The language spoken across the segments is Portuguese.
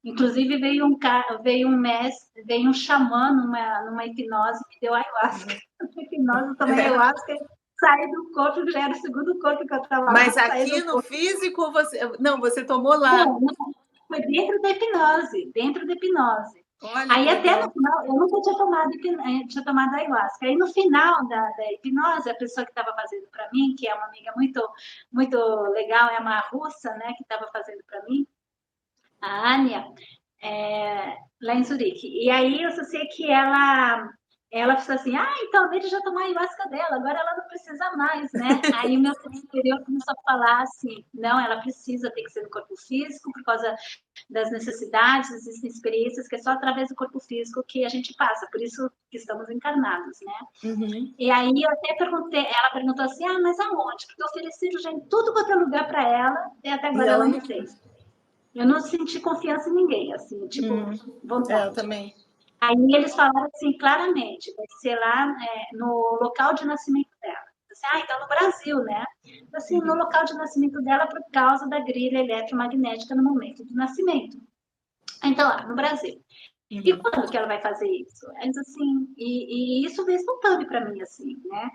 Inclusive veio um xamã numa hipnose que deu ayahuasca. Na hipnose eu tomei ayahuasca, saí do corpo, já era o segundo corpo que eu estava lá, Mas saí aqui do no corpo. físico você. Não, você tomou lá. Não, não, foi dentro da hipnose, dentro da hipnose. Olha que Aí até legal. no final, eu nunca tinha tomado ayahuasca. Aí no final da hipnose, a pessoa que estava fazendo para mim, que é uma amiga muito, muito legal, é uma russa, né, que estava fazendo para mim, a Ania, lá em Zurique. E aí eu só sei que ela falou assim, então ele já tomou a ayahuasca dela, agora ela não precisa mais, né? Aí o meu superior começou a falar assim, não, ela precisa, tem que ser no corpo físico, por causa das necessidades, existem experiências que é só através do corpo físico que a gente passa, por isso que estamos encarnados, né? Uhum. E aí eu até perguntei, ela perguntou assim, mas aonde? Porque eu ofereci já em tudo quanto é lugar para ela, e até E agora ela ela não não fez. fez. Eu não senti confiança em ninguém, assim, tipo, Eu vontade. também. Aí eles falaram assim, claramente, vai ser lá no local de nascimento dela. Assim, então no Brasil, né? Assim, no local de nascimento dela por causa da grelha eletromagnética no momento do nascimento. Então, lá, no Brasil. E Uhum. quando que ela vai fazer isso? Eles assim, e isso veio espontâneo para mim, assim, né?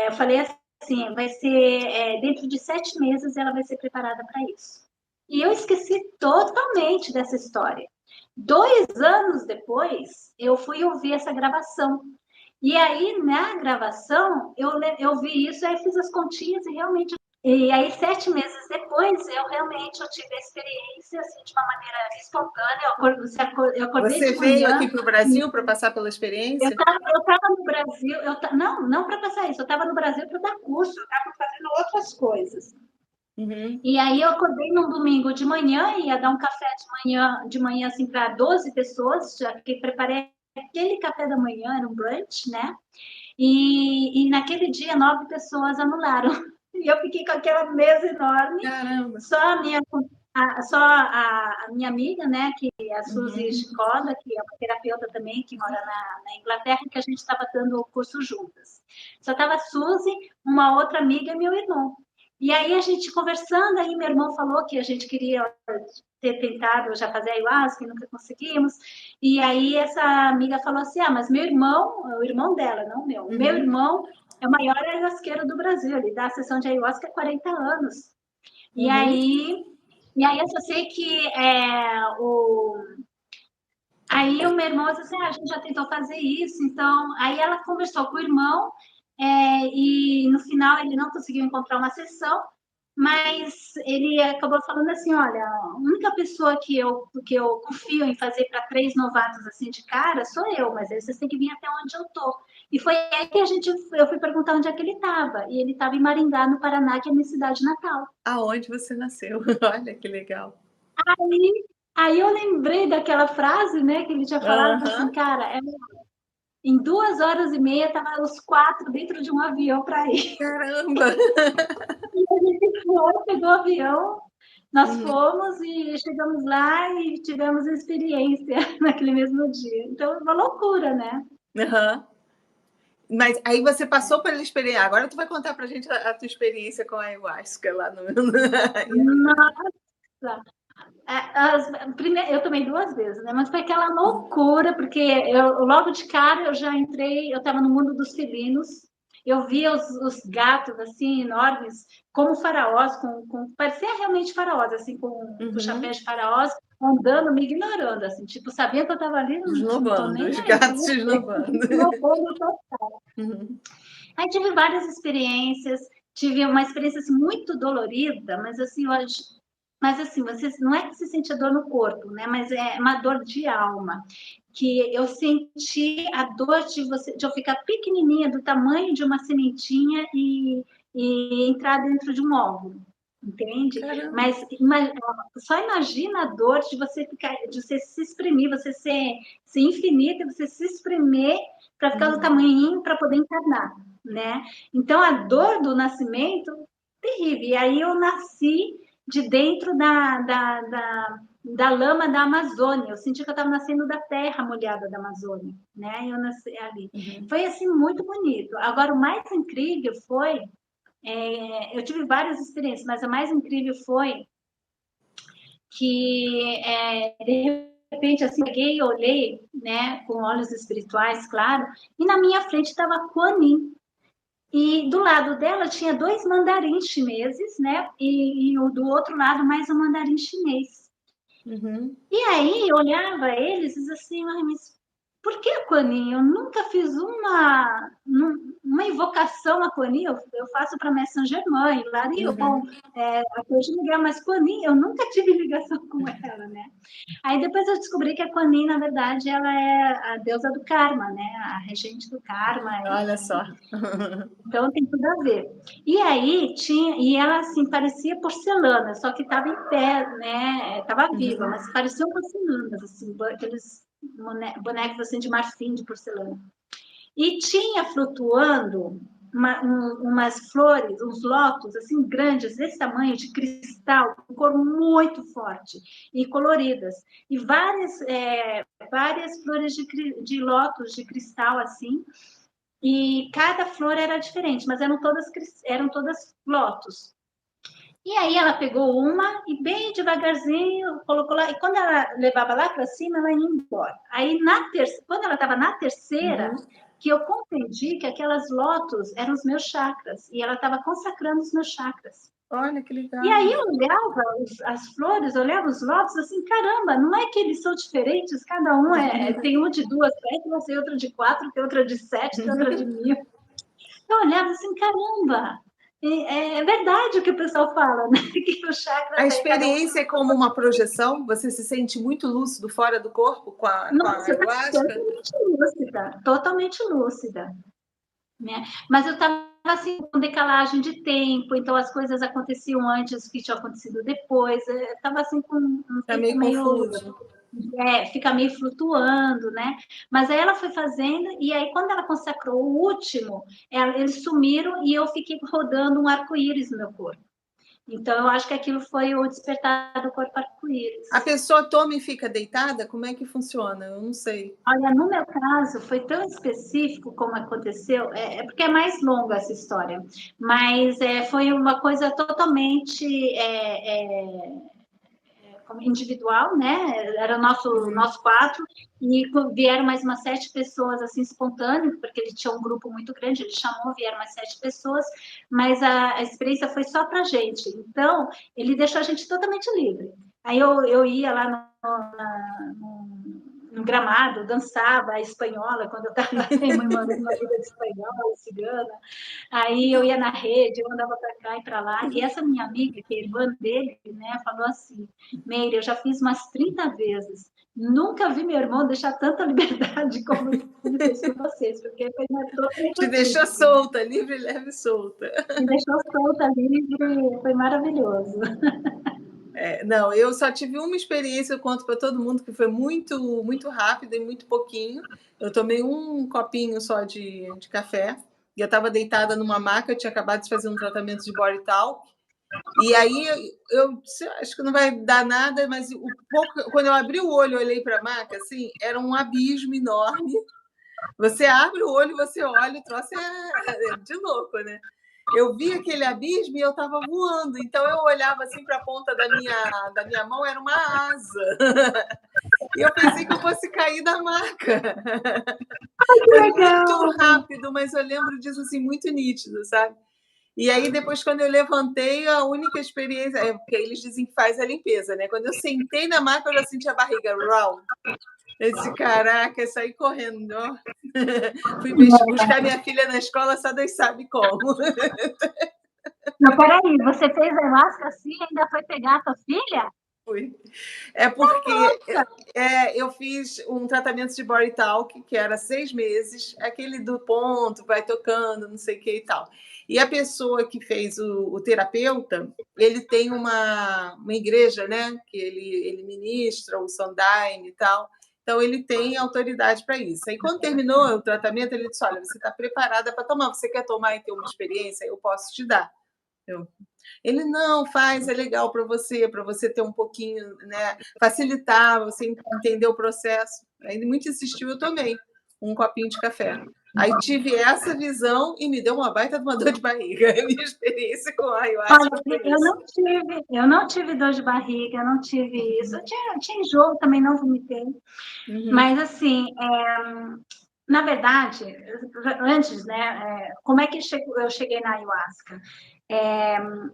Eu falei assim, vai ser dentro de 7 meses ela vai ser preparada para isso. E eu esqueci totalmente dessa história. 2 anos depois, eu fui ouvir essa gravação. E aí, na gravação, eu vi isso, aí fiz as continhas e realmente. E aí, 7 meses depois, eu tive a experiência, assim, de uma maneira espontânea. Eu acordei Você de veio manhã. aqui para o Brasil para passar pela experiência? Eu tava no Brasil, não para passar isso, eu estava no Brasil para dar curso, eu estava fazendo outras coisas. Uhum. E aí eu acordei num domingo de manhã, ia dar um café de manhã assim para 12 pessoas, já que preparei aquele café da manhã, era um brunch, né? E naquele dia 9 pessoas anularam. E eu fiquei com aquela mesa enorme, Caramba. só a minha amiga, né, que é a Suzy Uhum. Chicoda, que é uma terapeuta também, que mora na Inglaterra, que a gente estava dando o curso juntas. Só estava a Suzy, uma outra amiga e meu irmão. E aí a gente conversando, aí meu irmão falou que a gente queria ter tentado já fazer ayahuasca e nunca conseguimos. E aí essa amiga falou assim, mas meu irmão, o irmão dela, não o meu Uhum. irmão é o maior ayahuasqueiro do Brasil, ele dá a sessão de ayahuasca há 40 anos. E Uhum. aí, eu só sei que aí o meu irmão disse assim, a gente já tentou fazer isso, então aí ela conversou com o irmão e no final ele não conseguiu encontrar uma sessão, mas ele acabou falando assim, olha, a única pessoa que eu confio em fazer para 3 novatos assim de cara sou eu, mas aí vocês têm que vir até onde eu tô. E foi aí que eu fui perguntar onde é que ele estava, e ele estava em Maringá, no Paraná, que é a minha cidade natal. Aonde você nasceu? Olha que legal. Aí eu lembrei daquela frase, né, que ele tinha falado Aham. assim, cara, em 2 horas e meia estavam os 4 dentro de um avião para ir. Caramba! E a gente foi, pegou o avião, nós Uhum. fomos e chegamos lá e tivemos a experiência naquele mesmo dia. Então, uma loucura, né? Aham. Mas aí você passou pela experiência. Agora tu vai contar pra gente a tua experiência com a ayahuasca lá no. E aí? Nossa! Primeiro, eu tomei 2 vezes, né? Mas foi aquela loucura, porque logo de cara eu já entrei, eu estava no mundo dos felinos, eu via os gatos assim enormes, como faraós, parecia realmente faraós, assim, com Uhum. chapéu de faraós, andando, me ignorando, assim, tipo, sabia que eu estava ali, não tô Deslobando, nem os aí, gatos com se você. deslobando. Uhum. Aí tive várias experiências, tive uma experiência assim, muito dolorida, mas assim, você não é que se sente a dor no corpo, né? Mas é uma dor de alma, que eu senti a dor de eu ficar pequenininha, do tamanho de uma sementinha e entrar dentro de um óvulo, entende? Caramba. Mas só imagina a dor de você se exprimir, você ser infinita, você se espremer para ficar do Uhum. tamanhinho para poder encarnar, né? Então a dor do nascimento terrível. E aí eu nasci de dentro da lama da Amazônia. Eu senti que eu estava nascendo da terra molhada da Amazônia, né? Eu nasci ali. Uhum. Foi assim muito bonito. Agora o mais incrível foi, eu tive várias experiências, mas a mais incrível foi que de repente assim, peguei, olhei, né, com olhos espirituais, claro, e na minha frente estava a Kuan Yin. E do lado dela tinha 2 mandarins chineses, né? E o do outro lado mais um mandarim chinês. Uhum. E aí eu olhava eles e dizia assim, mas por que a Kuan Yin? Eu nunca fiz uma invocação a Kuan Yin, eu faço para Messe Saint-Germain, Larion, a Coisa Miguel, mas Kuan Yin, eu nunca tive ligação com ela, né? Aí depois eu descobri que a Kuan Yin, na verdade, ela é a deusa do karma, né? A regente do karma. Olha só. Então tem tudo a ver. E aí tinha, e ela assim parecia porcelana, só que estava em pé, né? Estava viva, mas pareciam porcelanas, assim, aqueles bonecos assim de marfim de porcelana. E tinha flutuando umas flores, uns lótus assim grandes, desse tamanho, de cristal, com cor muito forte e coloridas. E várias flores de lótus de cristal assim. E cada flor era diferente, mas eram todas lótus. E aí ela pegou uma e bem devagarzinho colocou lá. E quando ela levava lá para cima, ela ia embora. Aí quando ela estava na terceira, que eu compreendi que aquelas lótus eram os meus chakras e ela estava consacrando os meus chakras. Olha que legal. E aí eu olhava as flores, olhava os lótus, assim, caramba, não é que eles são diferentes, cada um tem um de 2 pétalas, tem outro de 4, tem outra de 7, tem outra de 1000. Eu olhava assim, caramba, é verdade o que o pessoal fala, né? Que o chakra a experiência é como uma projeção? Você se sente muito lúcido fora do corpo com a ayahuasca? Totalmente lúcida. Né? Mas eu estava assim com decalagem de tempo, então as coisas aconteciam antes que tinha acontecido depois. Eu estava assim com um tempo meio confuso. Fica meio flutuando, né? Mas aí ela foi fazendo, e aí quando ela consacrou o último, eles sumiram e eu fiquei rodando um arco-íris no meu corpo. Então, eu acho que aquilo foi o despertar do corpo arco-íris. A pessoa toma e fica deitada? Como é que funciona? Eu não sei. Olha, no meu caso, foi tão específico como aconteceu, porque é mais longa essa história, mas foi uma coisa totalmente individual, né? Era nosso 4, e vieram mais umas 7 pessoas, assim, espontâneo, porque ele tinha um grupo muito grande, ele chamou, vieram mais 7 pessoas, mas a experiência foi só pra gente. Então, ele deixou a gente totalmente livre. Aí eu ia lá no gramado, dançava a espanhola, quando eu estava uma vida de espanhola, cigana. Aí eu ia na rede, eu andava para cá e para lá. E essa minha amiga, que é irmã dele, né, falou assim: Meire, eu já fiz umas 30 vezes. Nunca vi meu irmão deixar tanta liberdade como ele fez com vocês, porque foi totalmente Te deixou solta, livre, leve e solta. Me deixou solta, livre, foi maravilhoso. Não, eu só tive uma experiência, eu conto para todo mundo, que foi muito, muito rápido e muito pouquinho. Eu tomei um copinho só de café, e eu estava deitada numa maca, eu tinha acabado de fazer um tratamento de body talk, e aí eu acho que não vai dar nada, mas quando eu abri o olho, olhei para a maca, assim, era um abismo enorme. Você abre o olho, você olha, o troço é de louco, né? Eu vi aquele abismo e eu estava voando, então eu olhava assim para a ponta da minha mão, era uma asa. E eu pensei que eu fosse cair da maca. Foi muito rápido, mas eu lembro disso assim, muito nítido, sabe? E aí, depois, quando eu levantei, a única experiência... porque eles dizem que faz a limpeza, né? Quando eu sentei na maca, eu já senti a barriga. Raw. Eu disse, caraca, eu saí correndo. Ó. Fui buscar minha filha na escola, só Deus sabe como. Não, peraí, você fez ayahuasca assim e ainda foi pegar a sua filha? Fui. É porque eu fiz um tratamento de body talk, que era 6 meses, aquele do ponto, vai tocando, não sei o que e tal. E a pessoa que fez o terapeuta, ele tem uma igreja, né? Que ele ministra o Sondheim e tal. Então, ele tem autoridade para isso. Aí, quando terminou o tratamento, ele disse, olha, você está preparada para tomar, você quer tomar e ter uma experiência? Eu posso te dar. Ele não faz, é legal para você ter um pouquinho, né? Facilitar, você entender o processo. Aí, ele muito insistiu, eu tomei um copinho de café. Aí tive essa visão e me deu uma baita de uma dor de barriga. A minha experiência com a ayahuasca Olha, foi isso. eu não tive dor de barriga, eu não tive isso. Eu tinha enjoo, também não vomitei. Mas, assim, na verdade, antes, né, como é que eu cheguei na ayahuasca?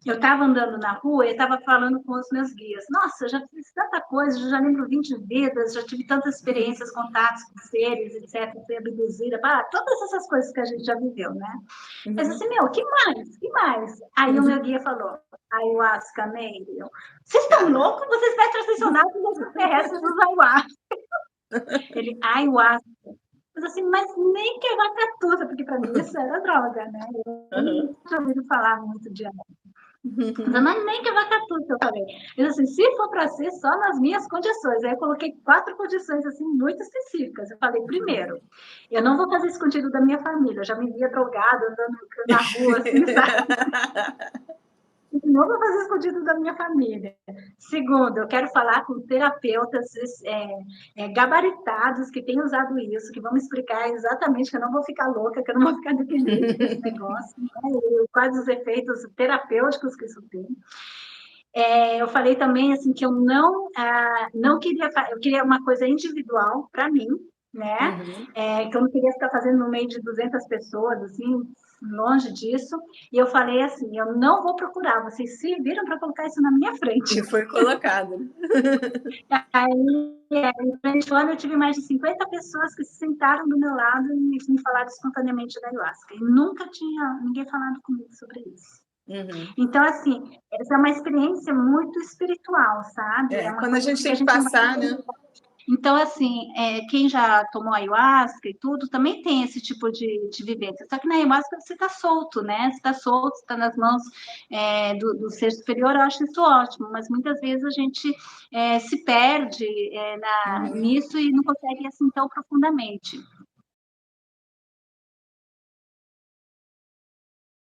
Eu estava andando na rua e estava falando com os meus guias. Nossa, eu já fiz tanta coisa, eu já lembro 20 vidas, já tive tantas experiências, contatos com seres, etc., fui abduzida, todas essas coisas que a gente já viveu, né? Mas assim, meu, que mais? Que mais? Aí o meu guia falou, ayahuasca, Meire. Vocês estão loucos? Vocês vai transicionar com os extraterrestres dos ayahuasca. Ele, ayahuasca. Mas assim, mas nem que vacatuça, porque para mim isso era droga, né? Eu não tinha ouvido falar muito de mas nem que vacatuça, eu falei. Ele assim, se for para ser só nas minhas condições. Aí eu coloquei 4 condições assim muito específicas. Eu falei, primeiro, eu não vou fazer escondido da minha família. Eu já me via drogada, andando na rua, assim, sabe? Não vou fazer escondido da minha família. Segundo, eu quero falar com terapeutas gabaritados que têm usado isso, que vão me explicar exatamente que eu não vou ficar louca, que eu não vou ficar dependente desse negócio, né? Quais os efeitos terapêuticos que isso tem. Eu falei também assim que eu não queria, eu queria uma coisa individual para mim, né? Que eu não queria ficar fazendo no meio de 200 pessoas, assim, longe disso. E eu falei assim, eu não vou procurar, vocês se viram para colocar isso na minha frente. E foi colocado. Aí, durante o ano, eu tive mais de 50 pessoas que se sentaram do meu lado e me falaram espontaneamente da ayahuasca. E nunca tinha ninguém falado comigo sobre isso. Então, assim, essa é uma experiência muito espiritual, sabe? Quando a gente tem que passar, né? Então, assim, quem já tomou ayahuasca e tudo, também tem esse tipo de vivência. Só que na ayahuasca você está solto, né? Você está solto, está nas mãos do ser superior, eu acho isso ótimo. Mas muitas vezes a gente se perde nisso e não consegue assim tão profundamente.